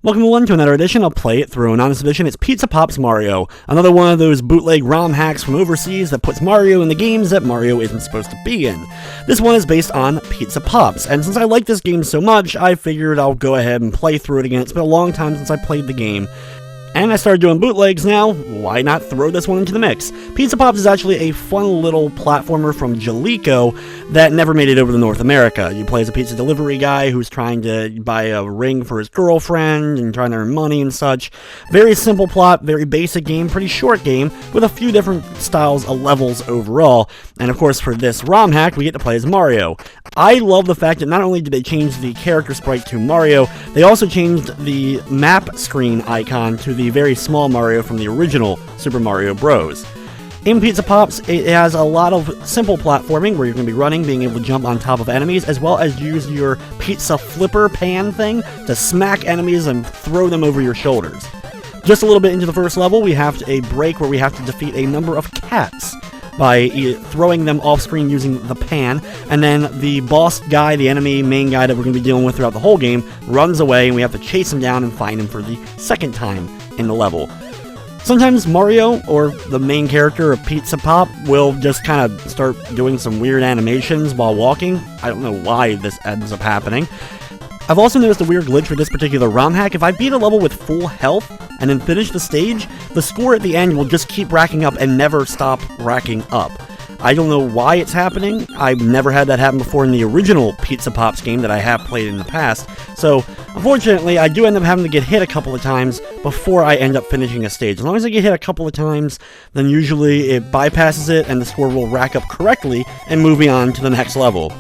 Welcome to another edition of Play It Through, and on this edition it's Pizza Pop's Mario, another one of those bootleg ROM hacks from overseas that puts Mario in the games that Mario isn't supposed to be in. This one is based on Pizza Pops, and since I like this game so much, I figured I'll go ahead and play through it again. It's been a long time since I played the game, and I started doing bootlegs now. Why not throw this one into the mix? Pizza Pops is actually a fun little platformer from Jaleco that never made it over to North America. You play as a pizza delivery guy who's trying to buy a ring for his girlfriend and trying to earn money and such. Very simple plot, very basic game, pretty short game, with a few different styles of levels overall. And of course, for this ROM hack, we get to play as Mario. I love the fact that not only did they change the character sprite to Mario, they also changed the map screen icon to the very small Mario from the original Super Mario Bros. In Pizza Pops, it has a lot of simple platforming where you're going to be running, being able to jump on top of enemies, as well as use your pizza flipper pan thing to smack enemies and throw them over your shoulders. Just a little bit into the first level, we have a break where we have to defeat a number of cats by throwing them off screen using the pan, and then the boss guy, the enemy main guy that we're going to be dealing with throughout the whole game, runs away and we have to chase him down and find him for the second time in the level. Sometimes Mario, or the main character of Pizza Pop, will just kind of start doing some weird animations while walking. I don't know why this ends up happening. I've also noticed a weird glitch with this particular ROM hack. If I beat a level with full health and then finish the stage, the score at the end will just keep racking up and never stop racking up. I don't know why it's happening. I've never had that happen before in the original Pizza Pops game that I have played in the past. So, unfortunately, I do end up having to get hit a couple of times before I end up finishing a stage. As long as I get hit a couple of times, then usually it bypasses it and the score will rack up correctly and move me on to the next level.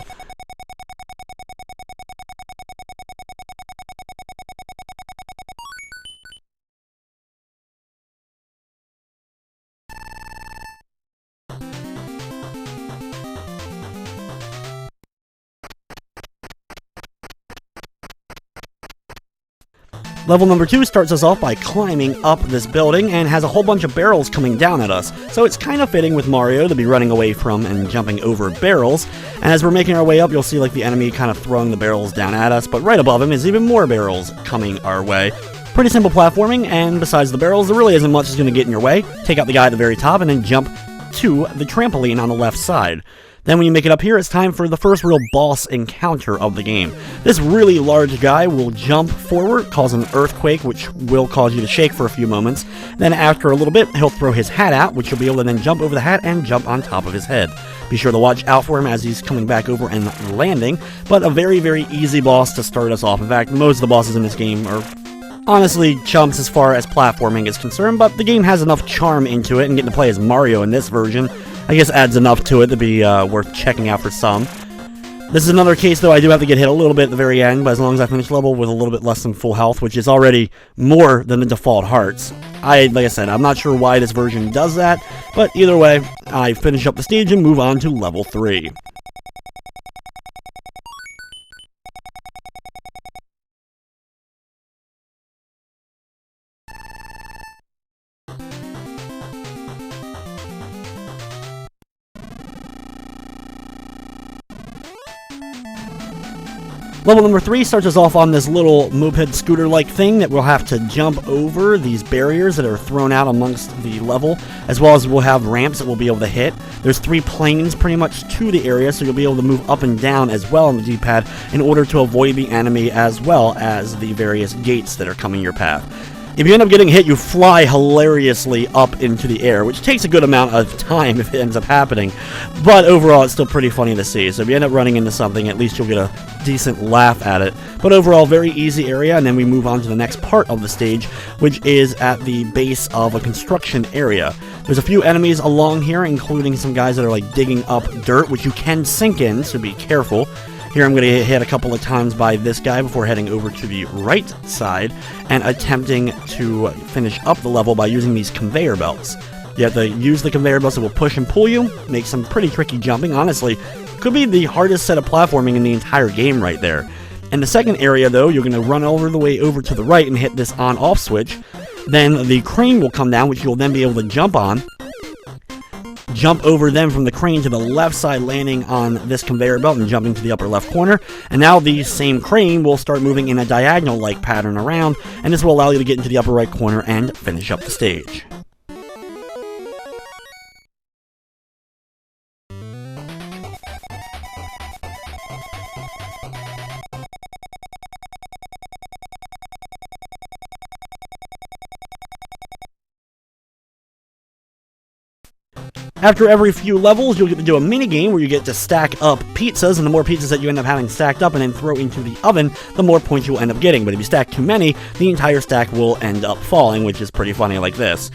Level number 2 starts us off by climbing up this building and has a whole bunch of barrels coming down at us, so it's kind of fitting with Mario to be running away from and jumping over barrels. And as we're making our way up, you'll see like the enemy kind of throwing the barrels down at us, but right above him is even more barrels coming our way. Pretty simple platforming, and besides the barrels, there really isn't much that's going to get in your way. Take out the guy at the very top and then jump to the trampoline on the left side. Then when you make it up here, it's time for the first real boss encounter of the game. This really large guy will jump forward, cause an earthquake, which will cause you to shake for a few moments. Then after a little bit, he'll throw his hat out, which you'll be able to then jump over the hat and jump on top of his head. Be sure to watch out for him as he's coming back over and landing, but a very, very easy boss to start us off. In fact, most of the bosses in this game are honestly chumps as far as platforming is concerned, but the game has enough charm into it, and getting to play as Mario in this version I guess adds enough to it to be worth checking out for some. This is another case, though, I do have to get hit a little bit at the very end, but as long as I finish the level with a little bit less than full health, which is already more than the default hearts. Like I said, I'm not sure why this version does that, but either way, I finish up the stage and move on to level 3. Level number 3 starts us off on this little moped scooter-like thing that we'll have to jump over these barriers that are thrown out amongst the level, as well as we'll have ramps that we'll be able to hit. There's 3 planes pretty much to the area, so you'll be able to move up and down as well on the D-pad in order to avoid the enemy as well as the various gates that are coming your path. If you end up getting hit, you fly hilariously up into the air, which takes a good amount of time if it ends up happening, but overall it's still pretty funny to see. So if you end up running into something, at least you'll get a decent laugh at it. But overall, very easy area, and then we move on to the next part of the stage, which is at the base of a construction area. There's a few enemies along here, including some guys that are like digging up dirt, which you can sink in, so be careful. Here I'm going to get hit a couple of times by this guy before heading over to the right side and attempting to finish up the level by using these conveyor belts. You have to use the conveyor belts that will push and pull you, make some pretty tricky jumping. Honestly, could be the hardest set of platforming in the entire game right there. In the second area, though, you're going to run all the way over to the right and hit this on-off switch. Then the crane will come down, which you'll then be able to jump on. jump over them from the crane to the left side, landing on this conveyor belt and jumping to the upper left corner. And now the same crane will start moving in a diagonal-like pattern around, and this will allow you to get into the upper right corner and finish up the stage. After every few levels, you'll get to do a mini game where you get to stack up pizzas, and the more pizzas that you end up having stacked up and then throw into the oven, the more points you'll end up getting. But if you stack too many, the entire stack will end up falling, which is pretty funny like this.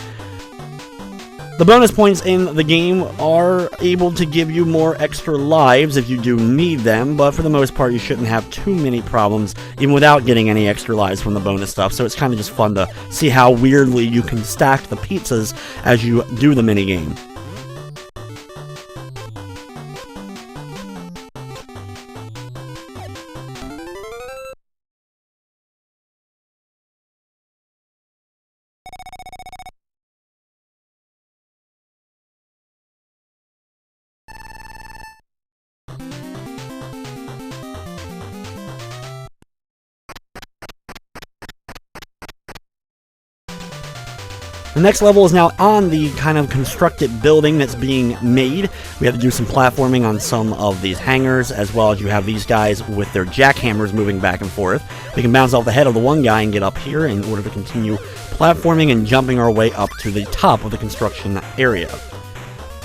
The bonus points in the game are able to give you more extra lives if you do need them, but for the most part you shouldn't have too many problems even without getting any extra lives from the bonus stuff, so it's kind of just fun to see how weirdly you can stack the pizzas as you do the minigame. The next level is now on the kind of constructed building that's being made. We have to do some platforming on some of these hangars, as well as you have these guys with their jackhammers moving back and forth. We can bounce off the head of the one guy and get up here in order to continue platforming and jumping our way up to the top of the construction area.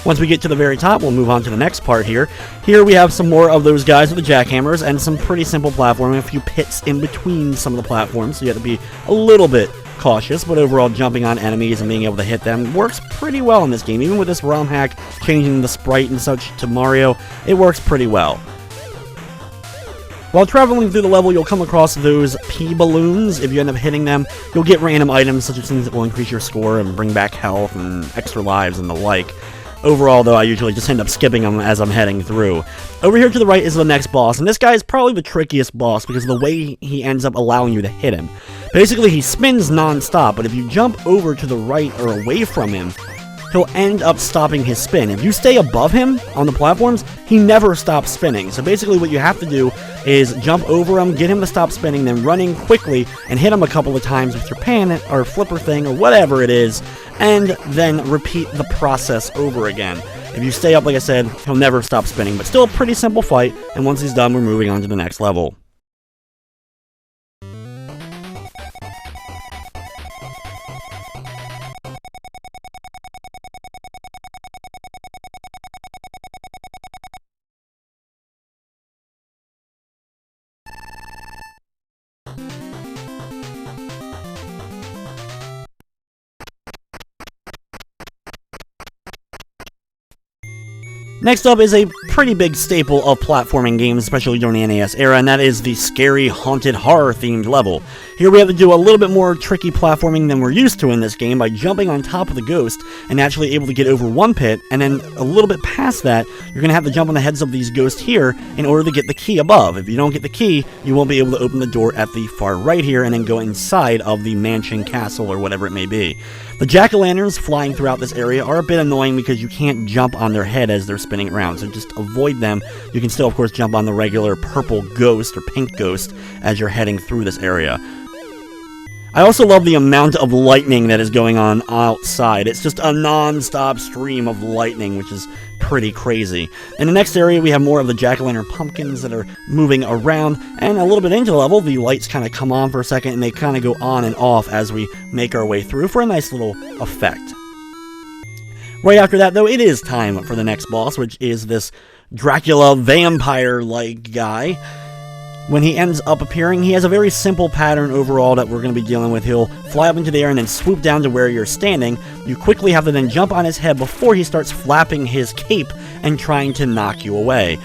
Once we get to the very top, we'll move on to the next part here. Here we have some more of those guys with the jackhammers and some pretty simple platforming, a few pits in between some of the platforms, so you have to be a little bit cautious, but overall jumping on enemies and being able to hit them works pretty well in this game. Even with this ROM hack, changing the sprite and such to Mario, it works pretty well. While traveling through the level, you'll come across those pea balloons. If you end up hitting them, you'll get random items such as things that will increase your score and bring back health and extra lives and the like. Overall, though, I usually just end up skipping them as I'm heading through. Over here to the right is the next boss, and this guy is probably the trickiest boss because of the way he ends up allowing you to hit him. Basically, he spins non-stop, but if you jump over to the right or away from him, he'll end up stopping his spin. If you stay above him on the platforms, he never stops spinning. So basically what you have to do is jump over him, get him to stop spinning, then running quickly and hit him a couple of times with your pan or flipper thing or whatever it is, and then repeat the process over again. If you stay up, like I said, he'll never stop spinning, but still a pretty simple fight, and once he's done, we're moving on to the next level. Next up is a pretty big staple of platforming games, especially during the NES era, and that is the scary, haunted, horror-themed level. Here we have to do a little bit more tricky platforming than we're used to in this game by jumping on top of the ghost and actually able to get over one pit, and then a little bit past that, you're going to have to jump on the heads of these ghosts here in order to get the key above. If you don't get the key, you won't be able to open the door at the far right here and then go inside of the mansion, castle, or whatever it may be. The jack-o'-lanterns flying throughout this area are a bit annoying because you can't jump on their head as they're spinning around, so just avoid them. You can still, of course, jump on the regular purple ghost or pink ghost as you're heading through this area. I also love the amount of lightning that is going on outside. It's just a non-stop stream of lightning, which is pretty crazy. In the next area, we have more of the jack-o'-lantern pumpkins that are moving around, and a little bit into the level, the lights kind of come on for a second, and they kind of go on and off as we make our way through for a nice little effect. Right after that, though, it is time for the next boss, which is this Dracula vampire-like guy. When he ends up appearing, he has a very simple pattern overall that we're going to be dealing with. He'll fly up into the air and then swoop down to where you're standing. You quickly have to then jump on his head before he starts flapping his cape and trying to knock you away.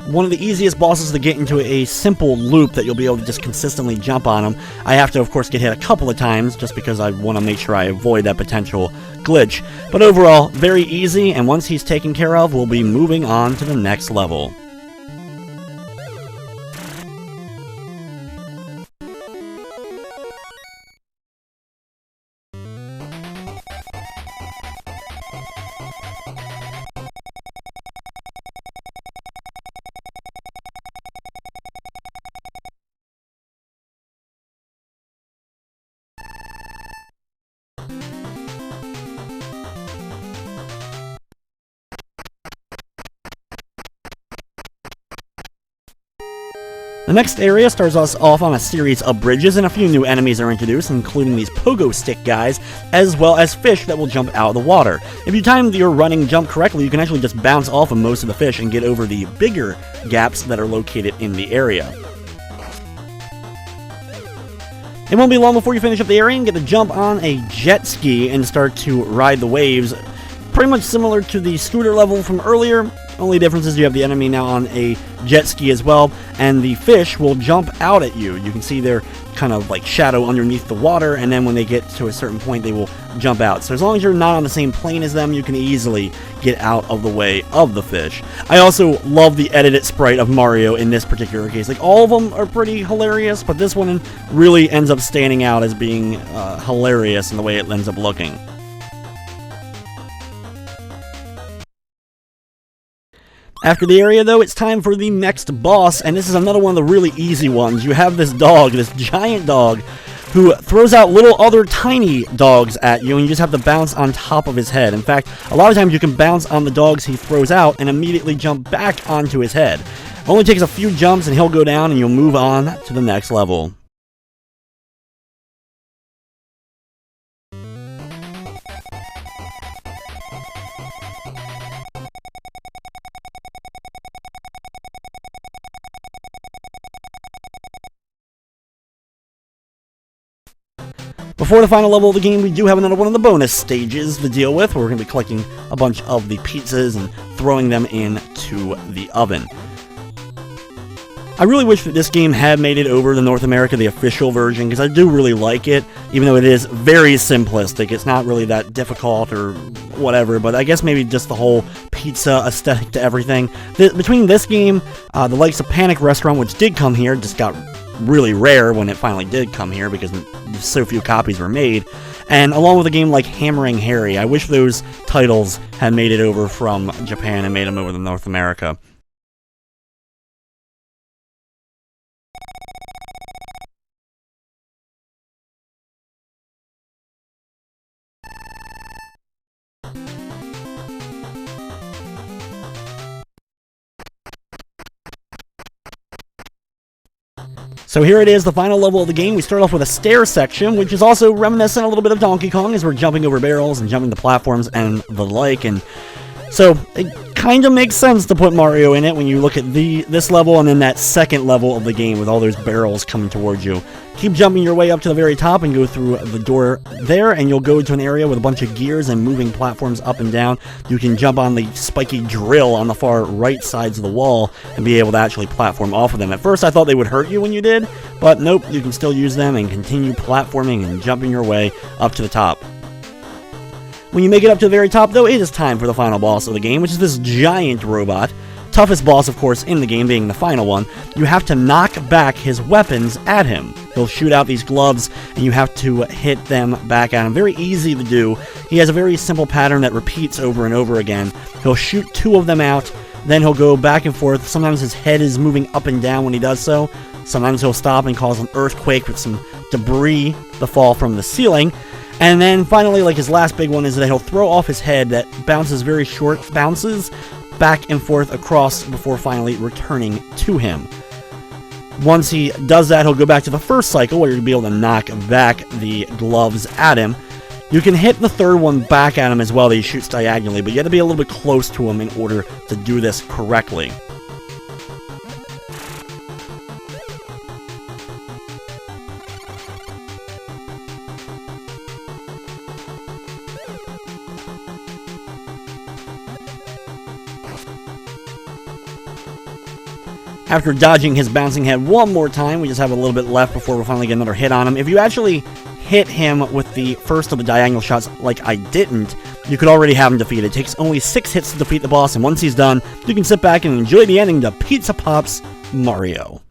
One of the easiest bosses to get into a simple loop that you'll be able to just consistently jump on him. I have to, of course, get hit a couple of times just because I want to make sure I avoid that potential glitch. But overall, very easy, and once he's taken care of, we'll be moving on to the next level. The next area starts us off on a series of bridges, and a few new enemies are introduced, including these pogo stick guys, as well as fish that will jump out of the water. If you time your running jump correctly, you can actually just bounce off of most of the fish and get over the bigger gaps that are located in the area. It won't be long before you finish up the area and get to jump on a jet ski and start to ride the waves. Pretty much similar to the scooter level from earlier. Only difference is you have the enemy now on a jet ski as well, and the fish will jump out at you. You can see their kind of like shadow underneath the water, and then when they get to a certain point, they will jump out. So as long as you're not on the same plane as them, you can easily get out of the way of the fish. I also love the edited sprite of Mario in this particular case. Like, all of them are pretty hilarious, but this one really ends up standing out as being hilarious in the way it ends up looking. After the area, though, it's time for the next boss, and this is another one of the really easy ones. You have this dog, this giant dog, who throws out little other tiny dogs at you, and you just have to bounce on top of his head. In fact, a lot of times you can bounce on the dogs he throws out and immediately jump back onto his head. It only takes a few jumps and he'll go down and you'll move on to the next level. Before the final level of the game, we do have another one of the bonus stages to deal with, where we're going to be collecting a bunch of the pizzas and throwing them into the oven. I really wish that this game had made it over to North America, the official version, because I do really like it, even though it is very simplistic. It's not really that difficult or whatever, but I guess maybe just the whole pizza aesthetic to everything. Between this game, the likes of Panic Restaurant, which did come here, just got really rare when it finally did come here because so few copies were made, and along with a game like Hammering Harry, I wish those titles had made it over from Japan and made them over to North America. So here it is, the final level of the game. We start off with a stair section, which is also reminiscent a little bit of Donkey Kong, as we're jumping over barrels and jumping the platforms and the like. And so it kind of makes sense to put Mario in it when you look at this level and then that second level of the game with all those barrels coming towards you. Keep jumping your way up to the very top and go through the door there, and you'll go to an area with a bunch of gears and moving platforms up and down. You can jump on the spiky drill on the far right sides of the wall and be able to actually platform off of them. At first I thought they would hurt you when you did, but nope, you can still use them and continue platforming and jumping your way up to the top. When you make it up to the very top, though, it is time for the final boss of the game, which is this giant robot. Toughest boss, of course, in the game, being the final one. You have to knock back his weapons at him. He'll shoot out these gloves, and you have to hit them back at him. Very easy to do. He has a very simple pattern that repeats over and over again. He'll shoot two of them out, then he'll go back and forth. Sometimes his head is moving up and down when he does so. Sometimes he'll stop and cause an earthquake with some debris to fall from the ceiling. And then finally, like his last big one, is that he'll throw off his head that bounces very short bounces back and forth across before finally returning to him. Once he does that, he'll go back to the first cycle where you'll be able to knock back the gloves at him. You can hit the third one back at him as well that he shoots diagonally, but you have to be a little bit close to him in order to do this correctly. After dodging his bouncing head one more time, we just have a little bit left before we'll finally get another hit on him. If you actually hit him with the first of the diagonal shots like I didn't, you could already have him defeated. It takes only 6 hits to defeat the boss, and once he's done, you can sit back and enjoy the ending to Pizza Pop's Mario.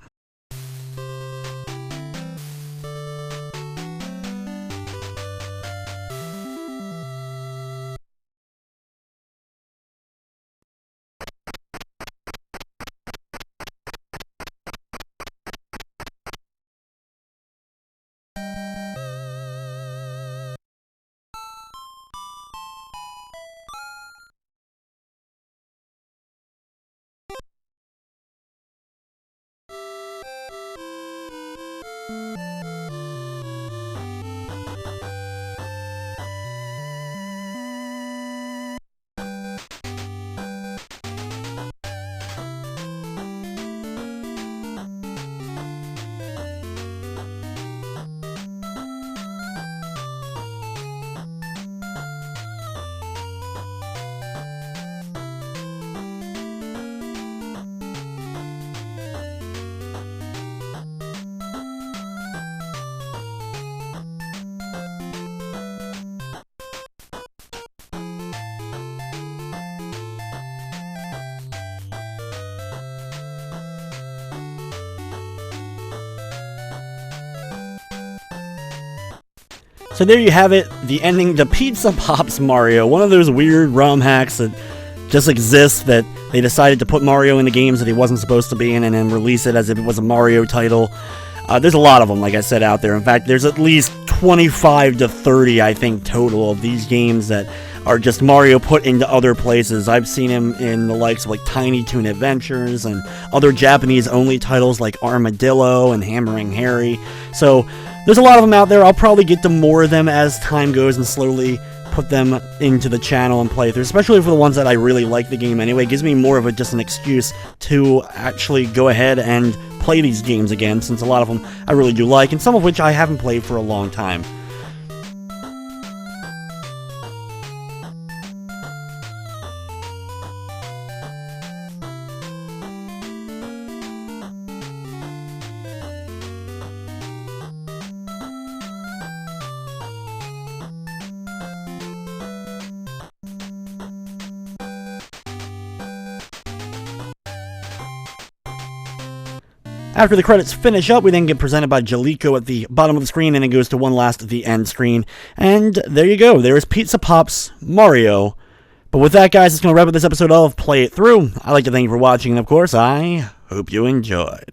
So there you have it, the ending to Pizza Pops Mario, one of those weird ROM hacks that just exists, that they decided to put Mario into games that he wasn't supposed to be in and then release it as if it was a Mario title. There's a lot of them, like I said, out there. In fact, there's at least 25 to 30, I think, total of these games that are just Mario put into other places. I've seen him in the likes of like Tiny Toon Adventures and other Japanese-only titles like Armadillo and Hammering Harry. So there's a lot of them out there. I'll probably get to more of them as time goes and slowly put them into the channel and play through, especially for the ones that I really like the game anyway. It gives me more of just an excuse to actually go ahead and play these games again, since a lot of them I really do like, and some of which I haven't played for a long time. After the credits finish up, we then get presented by Jaleco at the bottom of the screen, and it goes to one last at the end screen. And there you go. There's Pizza Pops Mario. But with that, guys, it's going to wrap up this episode of Play It Through. I'd like to thank you for watching, and of course, I hope you enjoyed.